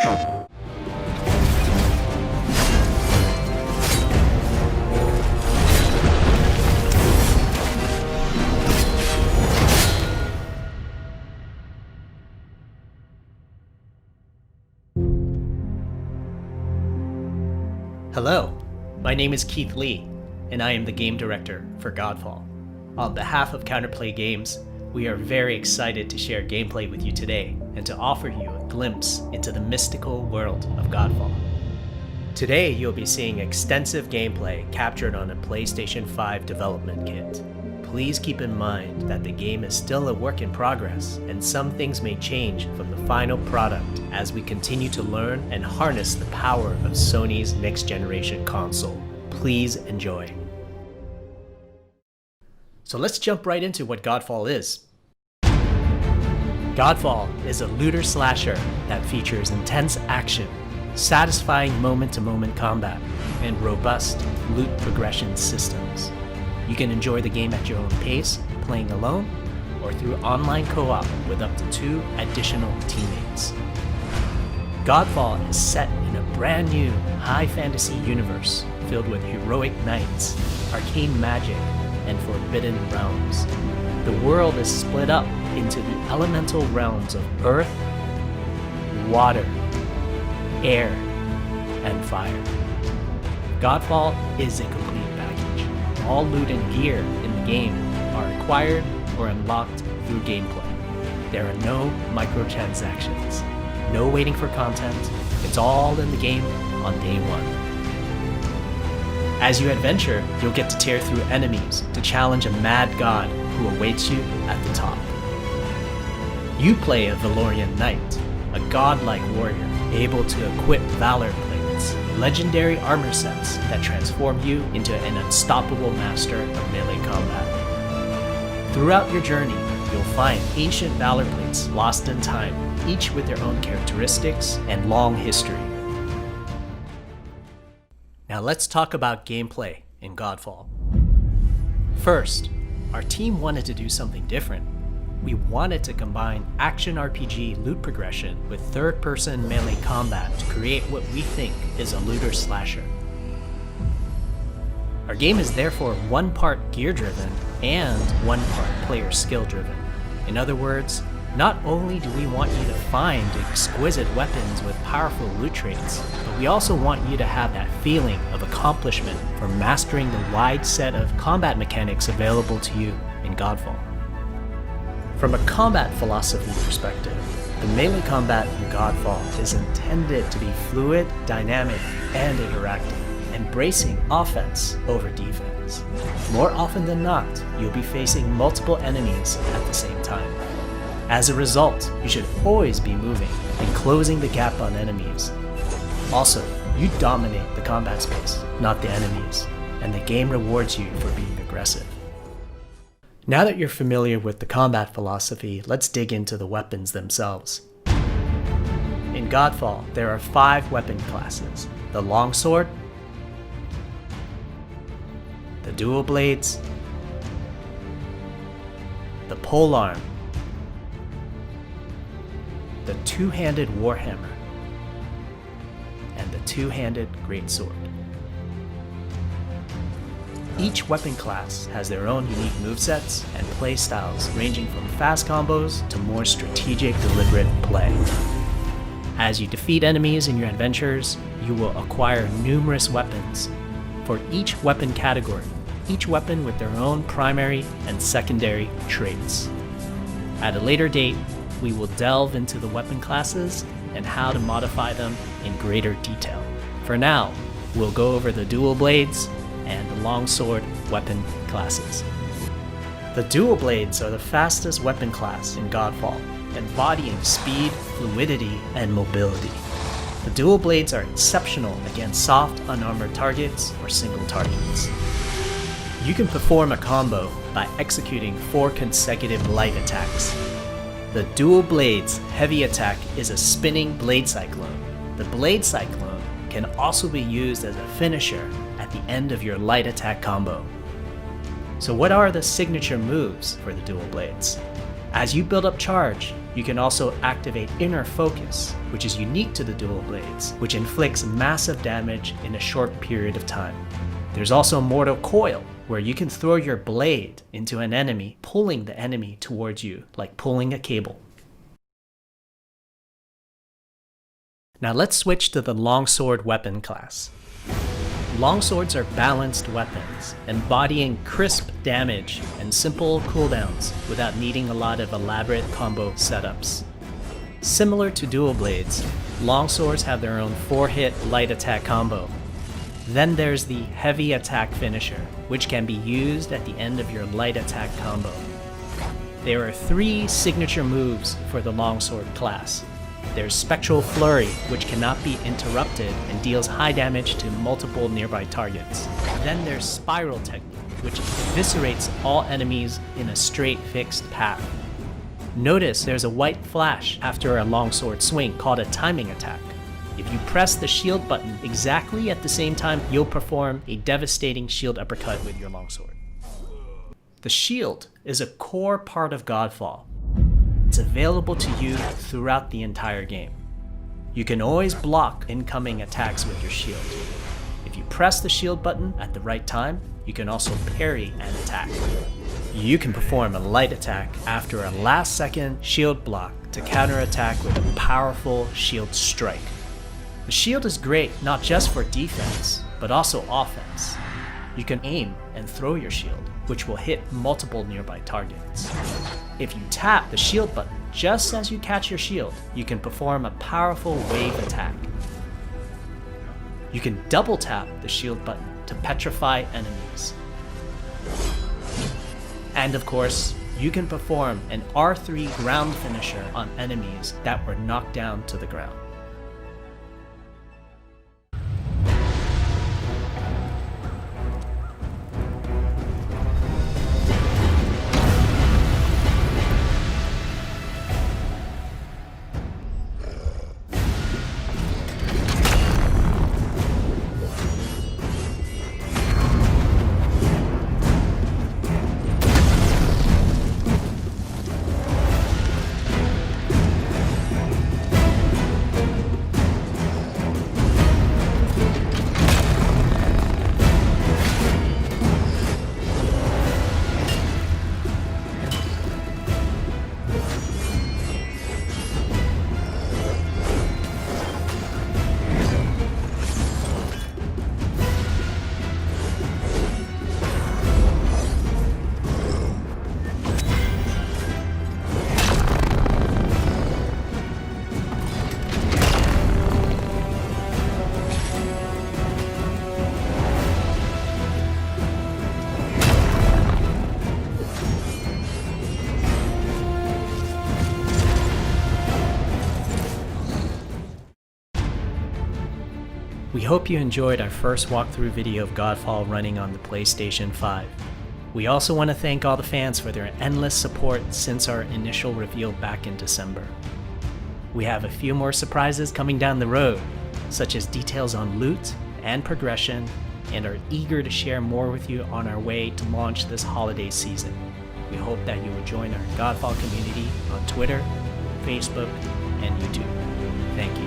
Hello, my name is Keith Lee, and I am the game director for Godfall. On behalf of Counterplay Games, we are very excited to share gameplay with you today and to offer you a glimpse into the mystical world of Godfall. Today, you'll be seeing extensive gameplay captured on a PlayStation 5 development kit. Please keep in mind that the game is still a work in progress, and some things may change from the final product as we continue to learn and harness the power of Sony's next-generation console. Please enjoy. So let's jump right into what Godfall is. Godfall is a looter slasher that features intense action, satisfying moment-to-moment combat, and robust loot progression systems. You can enjoy the game at your own pace, playing alone, or through online co-op with up to 2 additional teammates. Godfall is set in a brand new high fantasy universe filled with heroic knights, arcane magic, and forbidden realms. The world is split up into the elemental realms of earth, water, air, and fire. Godfall is a complete package. All loot and gear in the game are acquired or unlocked through gameplay. There are no microtransactions, no waiting for content. It's all in the game on day one. As you adventure, you'll get to tear through enemies to challenge a mad god who awaits you at the top. You play a Valorian knight, a godlike warrior able to equip valor plates, legendary armor sets that transform you into an unstoppable master of melee combat. Throughout your journey, you'll find ancient valor plates lost in time, each with their own characteristics and long history. Now let's talk about gameplay in Godfall. First, our team wanted to do something different. We wanted to combine action RPG loot progression with third-person melee combat to create what we think is a looter slasher. Our game is therefore one part gear-driven and one part player skill-driven. In other words, not only do we want you to find exquisite weapons with powerful loot traits, but we also want you to have that feeling of accomplishment for mastering the wide set of combat mechanics available to you in Godfall. From a combat philosophy perspective, the melee combat in Godfall is intended to be fluid, dynamic, and interactive, embracing offense over defense. More often than not, you'll be facing multiple enemies at the same time. As a result, you should always be moving and closing the gap on enemies. Also, you dominate the combat space, not the enemies, and the game rewards you for being aggressive. Now that you're familiar with the combat philosophy, let's dig into the weapons themselves. In Godfall, there are 5 weapon classes: the longsword, the dual blades, the polearm, the two-handed warhammer, and the two-handed greatsword. Each weapon class has their own unique movesets and playstyles ranging from fast combos to more strategic, deliberate play. As you defeat enemies in your adventures, you will acquire numerous weapons. For each weapon category, each weapon with their own primary and secondary traits. At a later date, we will delve into the weapon classes and how to modify them in greater detail. For now, we'll go over the dual blades and the longsword weapon classes. The dual blades are the fastest weapon class in Godfall, embodying speed, fluidity, and mobility. The dual blades are exceptional against soft, unarmored targets or single targets. You can perform a combo by executing 4 consecutive light attacks. The dual blades heavy attack is a spinning blade cyclone. The blade cyclone can also be used as a finisher at the end of your light attack combo. So what are the signature moves for the dual blades? As you build up charge, You can also activate Inner Focus, which is unique to the dual blades, which inflicts massive damage in a short period of time. There's also Mortal Coil, where you can throw your blade into an enemy, pulling the enemy towards you, like pulling a cable. Now let's switch to the longsword weapon class. Longswords are balanced weapons, embodying crisp damage and simple cooldowns without needing a lot of elaborate combo setups. Similar to dual blades, longswords have their own 4-hit light attack combo. Then there's the heavy attack finisher, which can be used at the end of your light attack combo. There are 3 signature moves for the longsword class. There's Spectral Flurry, which cannot be interrupted and deals high damage to multiple nearby targets. Then there's Spiral Technique, which eviscerates all enemies in a straight fixed path. Notice there's a white flash after a longsword swing called a timing attack. If you press the shield button exactly at the same time, you'll perform a devastating shield uppercut with your longsword. The shield is a core part of Godfall. It's available to you throughout the entire game. You can always block incoming attacks with your shield. If you press the shield button at the right time, you can also parry an attack. You can perform a light attack after a last-second shield block to counterattack with a powerful shield strike. The shield is great not just for defense, but also offense. You can aim and throw your shield, which will hit multiple nearby targets. If you tap the shield button just as you catch your shield, you can perform a powerful wave attack. You can double tap the shield button to petrify enemies. And of course, you can perform an R3 ground finisher on enemies that were knocked down to the ground. We hope you enjoyed our first walkthrough video of Godfall running on the PlayStation 5. We also want to thank all the fans for their endless support since our initial reveal back in December. We have a few more surprises coming down the road, such as details on loot and progression, and are eager to share more with you on our way to launch this holiday season. We hope that you will join our Godfall community on Twitter, Facebook, and YouTube. Thank you.